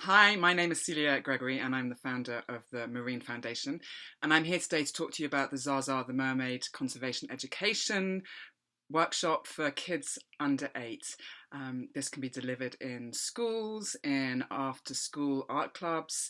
Hi, my name is Celia Gregory and I'm the founder of the Marine Foundation, and I'm here today to talk to you about the Zaza the Mermaid Conservation Education workshop for kids under 8. This can be delivered in schools, in after-school art clubs,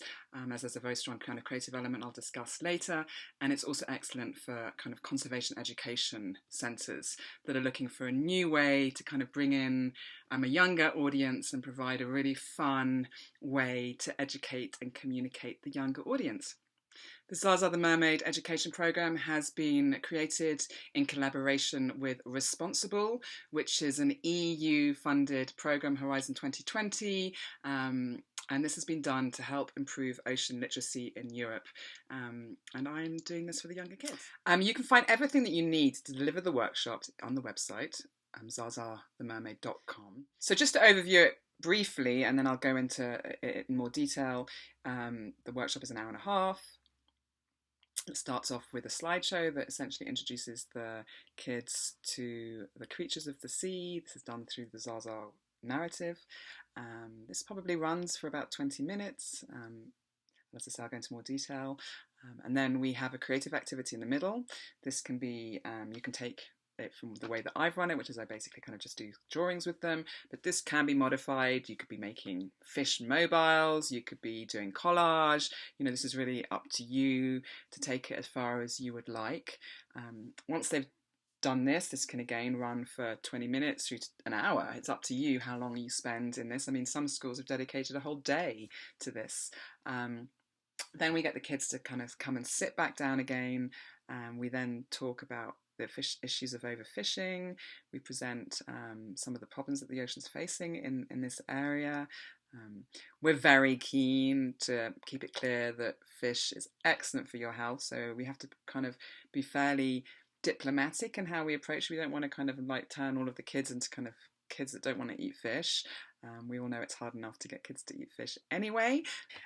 as there's a very strong kind of creative element I'll discuss later, and it's also excellent for kind of conservation education centres that are looking for a new way to kind of bring in a younger audience and provide a really fun way to educate and communicate the younger audience. The Zaza the Mermaid education programme has been created in collaboration with Responsible, which is an EU-funded programme, Horizon 2020, and this has been done to help improve ocean literacy in Europe. And I'm doing this for the younger kids. You can find everything that you need to deliver the workshop on the website, zazathemermaid.com. So just to overview it briefly, and then I'll go into it in more detail, the workshop is an hour and a half. It starts off with a slideshow that essentially introduces the kids to the creatures of the sea. This is done through the Zaza narrative. This probably runs for about 20 minutes. As I say, I'll go into more detail. And then we have a creative activity in the middle. This can be, you can take it from the way that I've run it, which is I basically kind of just do drawings with them, but this can be modified. You could be making fish mobiles, you could be doing collage, this is really up to you to take it as far as you would like. Once they've done this can again run for 20 minutes through to an hour. It's up to you how long you spend in this. I mean, some schools have dedicated a whole day to this. Then we get the kids to kind of come and sit back down again, and we then talk about the issues of overfishing. We present some of the problems that the ocean's facing in this area. We're very keen to keep it clear that fish is excellent for your health, so we have to kind of be fairly diplomatic in how we approach. We don't want to kind of like turn all of the kids into kind of kids that don't want to eat fish. We all know it's hard enough to get kids to eat fish anyway.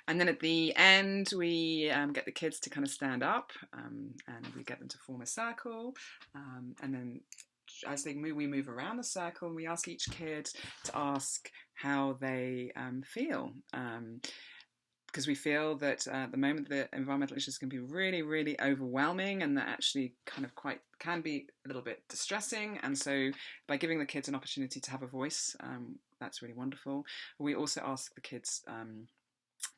And then at the end, we get the kids to kind of stand up, and we get them to form a circle. And then as we move around the circle, we ask each kid to ask how they feel. Because we feel that at the moment the environmental issues can be really, really overwhelming, and that actually kind of can be a little bit distressing. And so by giving the kids an opportunity to have a voice, that's really wonderful. We also ask the kids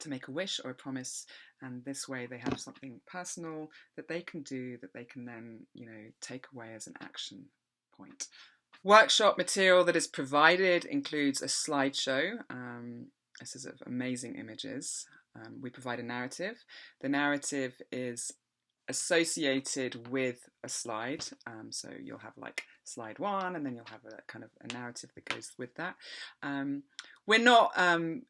to make a wish or a promise, and this way they have something personal that they can do that they can then, take away as an action point. Workshop material that is provided includes a slideshow. This is of amazing images. We provide a narrative. The narrative is associated with a slide. So you'll have like slide 1, and then you'll have a kind of a narrative that goes with that. We're not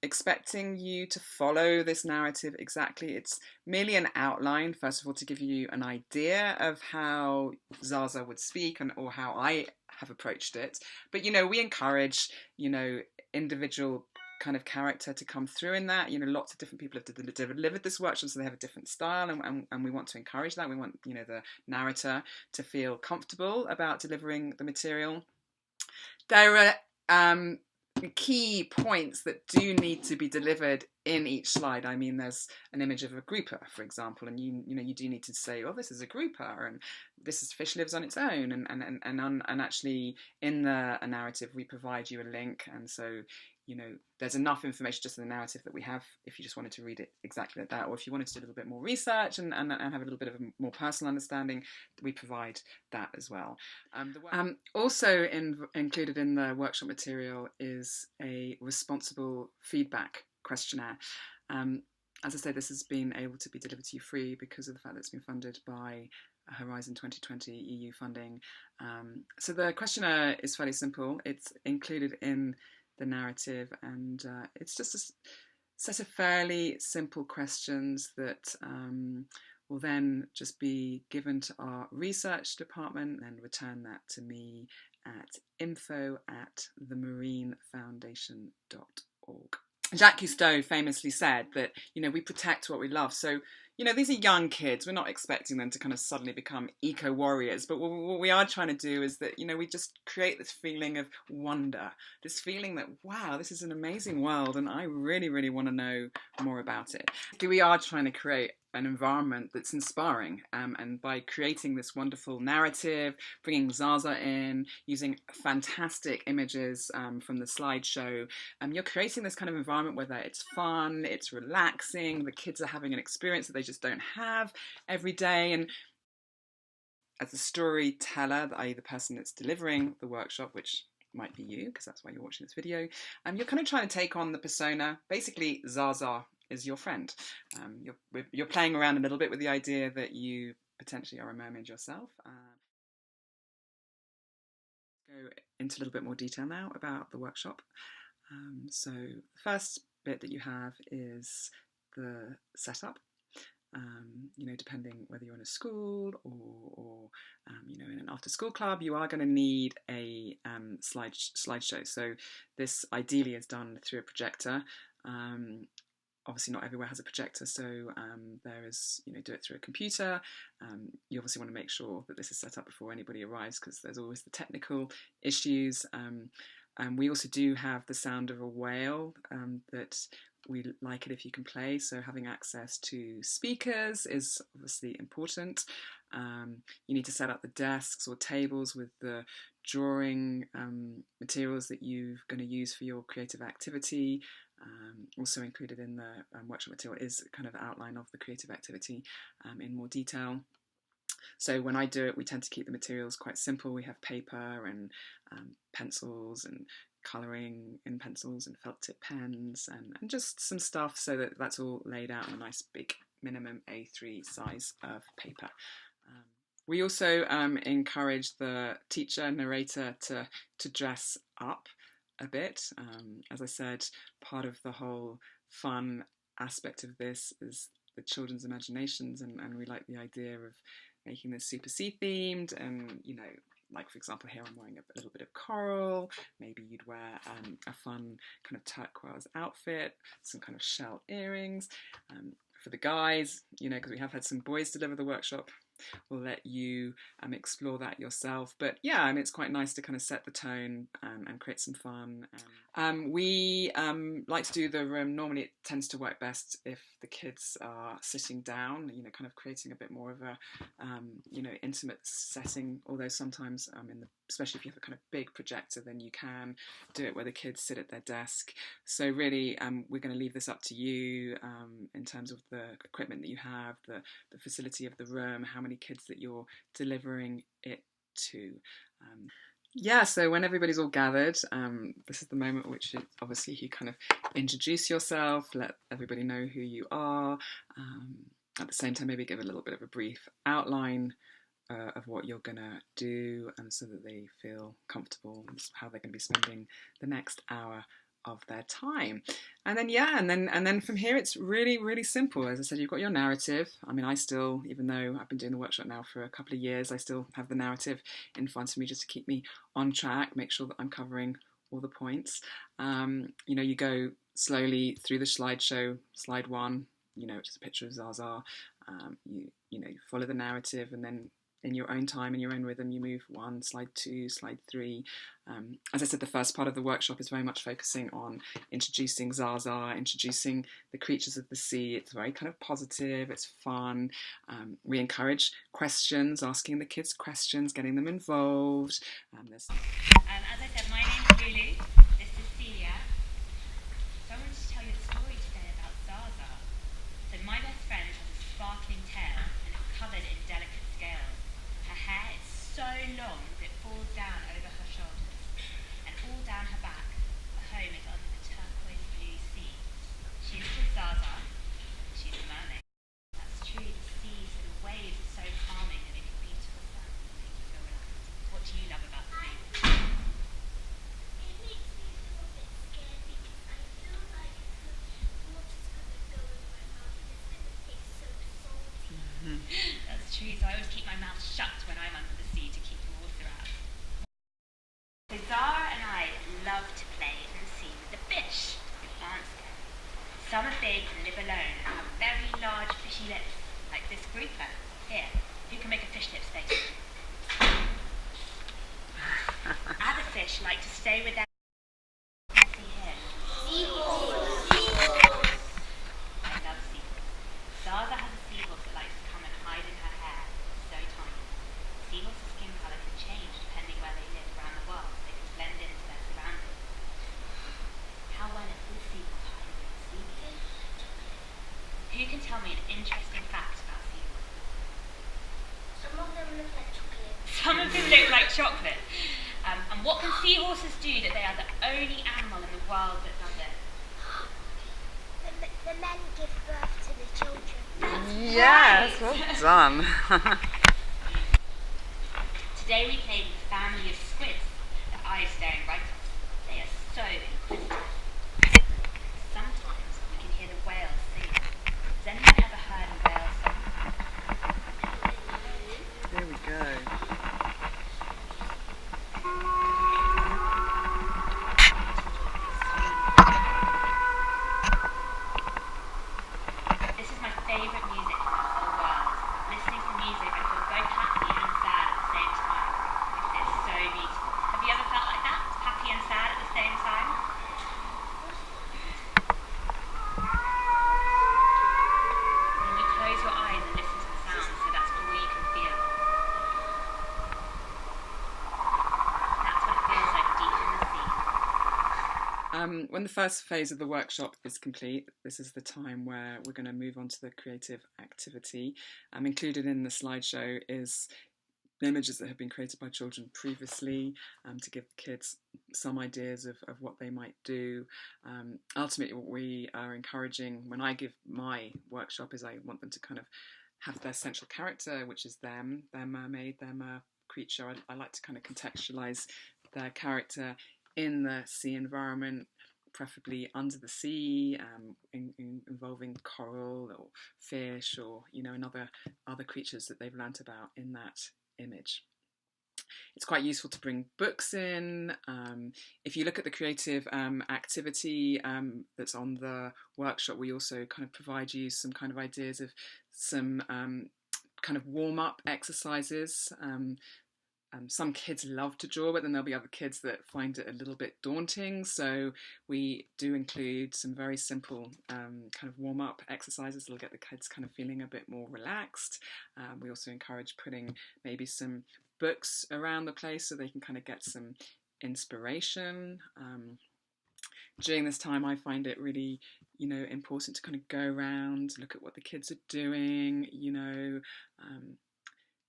expecting you to follow this narrative exactly. It's merely an outline, first of all, to give you an idea of how Zaza would speak or how I have approached it. But, we encourage, individual kind of character to come through in that. Lots of different people have delivered this workshop, so they have a different style, and we want to encourage that. We want the narrator to feel comfortable about delivering the material. There are key points that do need to be delivered in each slide. I mean, there's an image of a grouper, for example, and you do need to say, oh, this is a grouper, and this fish lives on its own, and actually in the narrative we provide you a link, and so there's enough information just in the narrative that we have if you just wanted to read it exactly like that, or if you wanted to do a little bit more research and have a little bit of a more personal understanding, we provide that as well. Also included in the workshop material is a responsible feedback questionnaire. As I say, this has been able to be delivered to you free because of the fact that it's been funded by Horizon 2020 EU funding. So the questionnaire is fairly simple. It's included in the narrative, and it's just a set of fairly simple questions that will then just be given to our research department and return that to me at info@themarinefoundation.org. Jacques Cousteau famously said that, we protect what we love. So, these are young kids. We're not expecting them to kind of suddenly become eco warriors. But what we are trying to do is that, we just create this feeling of wonder, this feeling that, wow, this is an amazing world and I really, really want to know more about it. We are trying to create an environment that's inspiring, and by creating this wonderful narrative, bringing Zaza in, using fantastic images from the slideshow, you're creating this kind of environment where it's fun, it's relaxing, the kids are having an experience that they just don't have every day. And as a storyteller, i.e. the person that's delivering the workshop, which might be you because that's why you're watching this video, you're kind of trying to take on the persona. Basically, Zaza is your friend. You're playing around a little bit with the idea that you potentially are a mermaid yourself. Go into a little bit more detail now about the workshop. So the first bit that you have is the setup. Depending whether you're in a school or in an after-school club, you are going to need a slideshow. So this ideally is done through a projector. Obviously not everywhere has a projector, so there is, do it through a computer. You obviously want to make sure that this is set up before anybody arrives, because there's always the technical issues. We also do have the sound of a whale that we like it if you can play, so having access to speakers is obviously important. You need to set up the desks or tables with the drawing materials that you're going to use for your creative activity. Also included in the workshop material is a kind of outline of the creative activity in more detail. So when I do it, we tend to keep the materials quite simple. We have paper and pencils and colouring in pencils and felt tip pens and just some stuff, so that that's all laid out on a nice big minimum A3 size of paper. We also encourage the teacher, narrator to dress up a bit. As I said, part of the whole fun aspect of this is the children's imaginations, and we like the idea of making this super sea themed, and like for example here I'm wearing a little bit of coral. Maybe you'd wear a fun kind of turquoise outfit, some kind of shell earrings. For the guys, because we have had some boys deliver the workshop, we'll let you explore that yourself. But yeah, it's quite nice to kind of set the tone and create some fun. We like to do the room. Normally it tends to work best if the kids are sitting down, kind of creating a bit more of a intimate setting, although sometimes especially if you have a kind of big projector, then you can do it where the kids sit at their desk. So really we're going to leave this up to you in terms of the equipment that you have, the facility of the room, how many kids that you're delivering it to. Yeah, so when everybody's all gathered, this is the moment at which obviously you kind of introduce yourself, let everybody know who you are. At the same time, maybe give a little bit of a brief outline of what you're going to do, so that they feel comfortable and how they're going to be spending the next hour of their time. And then from here it's really, really simple. As I said, you've got your narrative. I still, even though I've been doing the workshop now for a couple of years, I still have the narrative in front of me just to keep me on track, make sure that I'm covering all the points. You go slowly through the slideshow. Slide 1, which is a picture of Zaza. You follow the narrative, and then in your own time, in your own rhythm, you move 1, slide 2, slide 3. As I said, the first part of the workshop is very much focusing on introducing Zaza, introducing the creatures of the sea. It's very kind of positive, it's fun. We encourage questions, asking the kids questions, getting them involved. As I said, my name's Lulu, this is Celia. So I wanted to tell you a story today about Zaza. So my best friend has a sparkling tail and it's covered in delicate scales. Her hair is so long that it falls down over her shoulders, and all down her back. Her home is under the turquoise blue sea. She is called Zaza. She's a mermaid. That's true, the seas and the waves are so calming and make a beautiful sound and make you feel relaxed. What do you love about the sea? It makes fishy lips, like this grouper here. Who can make a fish lips face? Other fish like to stay with their... Let's see here. Seahorse. I love seahorse. Zaza has a seahorse that likes to come and hide in her hair. It's so tiny. Seahorse's skin colour can change depending where they live around the world, so they can blend into their surroundings. How well is this seahorse hiding in the sea? Who can tell me an interesting fact about seahorses? Some of them look like chocolate. Some of them look like chocolate. And what can seahorses do that they are the only animal in the world that does it? The men give birth to the children. Yes, well done. Today we played with a family of squids, their eyes staring right at us. They are so inquisitive. Sometimes we can hear the whales singing. Has anyone ever heard a whale song? There we go. This is my favourite music in the whole world. Listening to music, I feel both happy and sad at the same time. It's so beautiful. Have you ever felt like that? Happy and sad at the same time? Then you close your eyes and listen to the sounds, so that's all you can feel. That's what it feels like deep in the sea. When the first phase of the workshop is complete, this is the time where we're going to move on to the creative activity. Included in the slideshow is images that have been created by children previously, to give kids some ideas of what they might do. Ultimately, what we are encouraging when I give my workshop is I want them to kind of have their central character, which is them, their mermaid, their creature. I like to kind of contextualise their character in the sea environment, preferably under the sea, involving coral or fish or and other creatures that they've learnt about in that image. It's quite useful to bring books in. If you look at the creative activity that's on the workshop, we also kind of provide you some kind of ideas of some kind of warm-up exercises. Some kids love to draw, but then there'll be other kids that find it a little bit daunting. So we do include some very simple kind of warm-up exercises that'll get the kids kind of feeling a bit more relaxed. We also encourage putting maybe some books around the place so they can kind of get some inspiration. During this time, I find it really, important to kind of go around, look at what the kids are doing,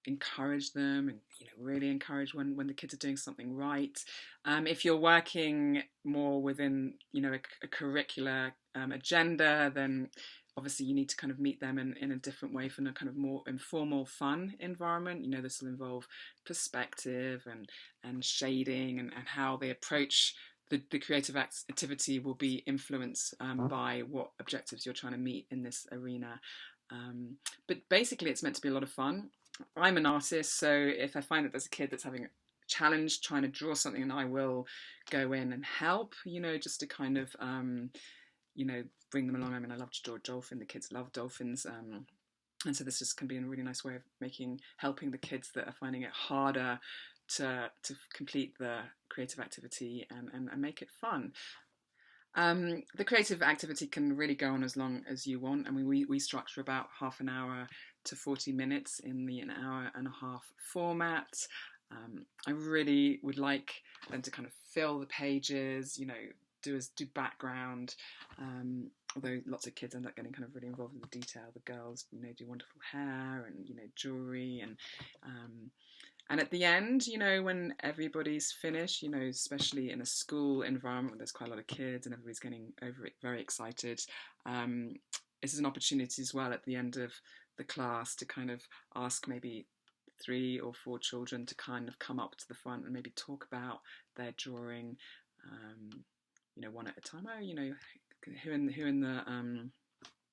encourage them and really encourage when the kids are doing something right. If you're working more within a curricular agenda, then obviously you need to kind of meet them in a different way from a kind of more informal fun environment. This will involve perspective and shading and how they approach the creative activity will be influenced by what objectives you're trying to meet in this arena. But basically it's meant to be a lot of fun. I'm an artist, so if I find that there's a kid that's having a challenge trying to draw something, and I will go in and help, just to kind of, bring them along. I mean, I love to draw a dolphin. The kids love dolphins. And so this just can be a really nice way of helping the kids that are finding it harder to complete the creative activity and make it fun. The creative activity can really go on as long as you want. I mean, we structure about half an hour to 40 minutes in the an hour and a half format. I really would like them to kind of fill the pages, do background, although lots of kids end up getting kind of really involved in the detail. The girls, do wonderful hair and, jewellery and at the end, when everybody's finished, especially in a school environment where there's quite a lot of kids and everybody's getting over it, very excited, this is an opportunity as well at the end of the class to kind of ask maybe 3 or 4 children to kind of come up to the front and maybe talk about their drawing, one at a time.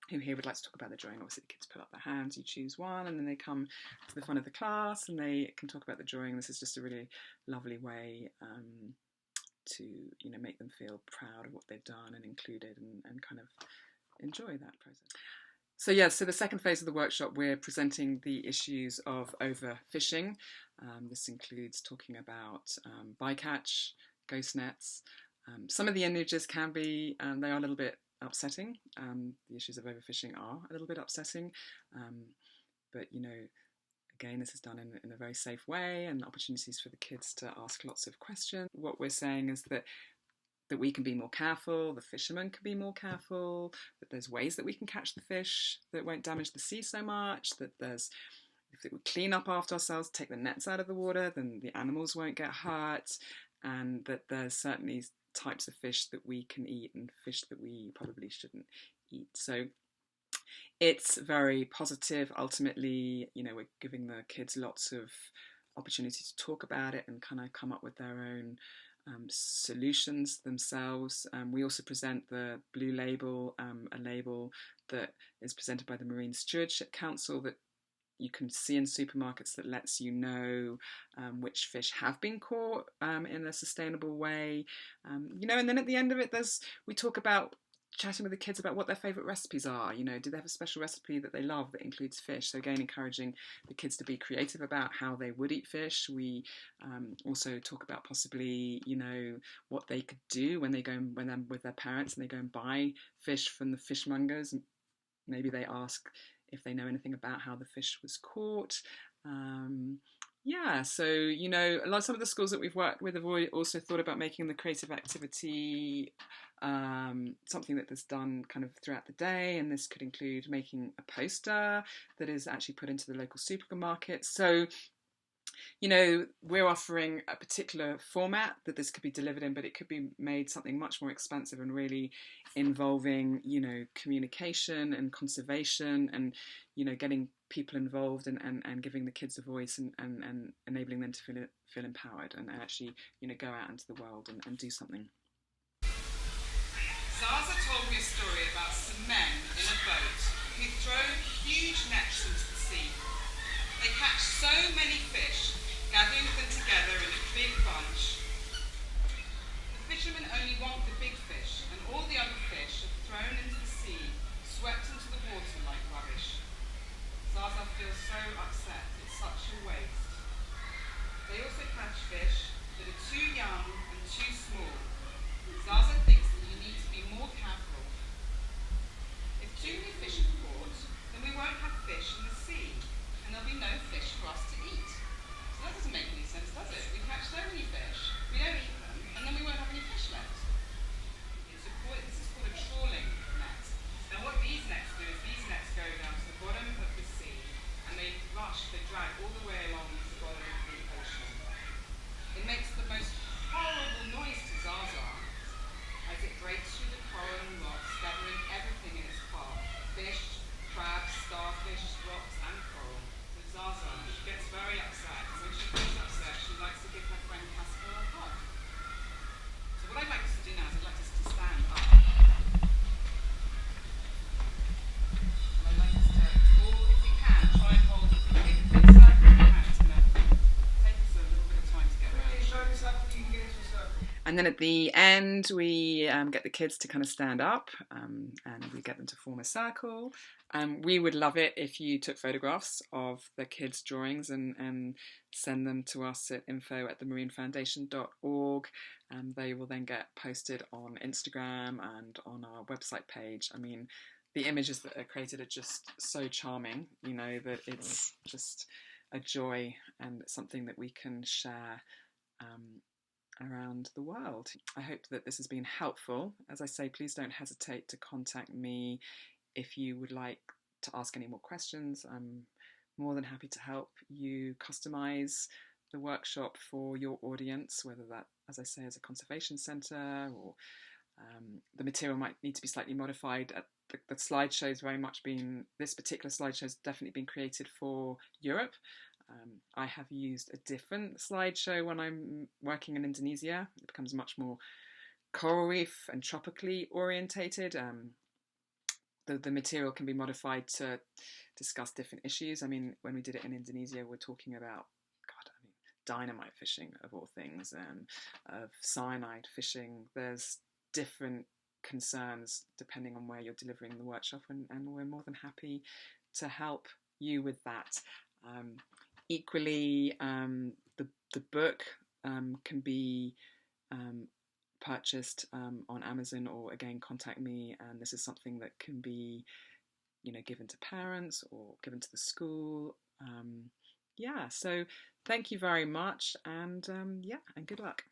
Who here would like to talk about the drawing? Obviously the kids put up their hands, you choose one, and then they come to the front of the class and they can talk about the drawing. This is just a really lovely way to make them feel proud of what they've done and included and kind of enjoy that process. So yeah, so the second phase of the workshop, we're presenting the issues of overfishing. This includes talking about bycatch, ghost nets. Some of the images can be, they are a little bit upsetting. The issues of overfishing are a little bit upsetting, but you know, again, this is done in a very safe way, and opportunities for the kids to ask lots of questions. What we're saying is that we can be more careful, the fishermen can be more careful, that there's ways that we can catch the fish that won't damage the sea so much, that there's, if we clean up after ourselves, take the nets out of the water, then the animals won't get hurt, and that there's certainly types of fish that we can eat and fish that we probably shouldn't eat. So it's very positive. Ultimately, you know, we're giving the kids lots of opportunity to talk about it and kind of come up with their own solutions themselves. We also present the Blue Label, a label that is presented by the Marine Stewardship Council that you can see in supermarkets that lets you know which fish have been caught in a sustainable way. You know, and then at the end of it, we talk about chatting with the kids about what their favourite recipes are. You know, do they have a special recipe that they love that includes fish? So again, encouraging the kids to be creative about how they would eat fish. We also talk about possibly, you know, what they could do when they're with their parents and they go and buy fish from the fishmongers. Maybe they ask if they know anything about how the fish was caught. Yeah, so, you know, some of the schools that we've worked with have also thought about making the creative activity something that is done kind of throughout the day, and this could include making a poster that is actually put into the local supermarket. So, you know, we're offering a particular format that this could be delivered in, but it could be made something much more expansive and really involving, you know, communication and conservation and, you know, getting people involved and giving the kids a voice and enabling them to feel empowered and actually, you know, go out into the world and do something. Zaza told me a story about some men in a boat who throw huge nets into the sea. They catch so many fish, gathering them together in a big bunch. The fishermen only want the big fish, and all the other fish are thrown into the sea, swept into the water like rubbish. Zaza feels so upset. It's such a waste. They also catch fish that are too young and too small. Zaza thinks that you need to be more careful. If too many fish are caught, then we won't have fish in the sea, and there'll be no fish for us to eat. So that doesn't make any sense, does it? We catch so many fish, we don't eat them, and then we won't have any fish left. This is called a trawling net. Now what these nets do is these nets go down to the bottom of the sea, and they drag all the way along to the bottom of the ocean. It makes the most horrible noise to Zaza as it breaks through the coral and rocks, gathering everything in its path: fish, crabs, starfish, rocks and coral. With Zaza, she gets very upset. When she feels upset, she likes to give her friend Casper a hug. So what I'd like us to do now is I'd like us to stand up. And I'd like us to all, if you can, try and hold a big circle in your hand. It's going to take us a little bit of time to get around. Show this up so you can get into a circle. And then at the end, we get the kids to kind of stand up and we get them to form a circle. We would love it if you took photographs of the kids' drawings and send them to us at info@themarinefoundation.org. They will then get posted on Instagram and on our website page. I mean, the images that are created are just so charming, you know, that it's just a joy and something that we can share around the world. I hope that this has been helpful. As I say, please don't hesitate to contact me if you would like to ask any more questions. I'm more than happy to help you customize the workshop for your audience, whether that, as I say, is a conservation centre or the material might need to be slightly modified. The slideshow has very much been, this particular slideshow has definitely been created for Europe. I have used a different slideshow when I'm working in Indonesia. It becomes much more coral reef and tropically orientated. The material can be modified to discuss different issues. I mean, when we did it in Indonesia, we're talking about, dynamite fishing of all things, of cyanide fishing. There's different concerns depending on where you're delivering the workshop, and we're more than happy to help you with that. Equally, the book can be purchased on Amazon, or again contact me, and this is something that can be given to parents or given to the school. So thank you very much, and and good luck.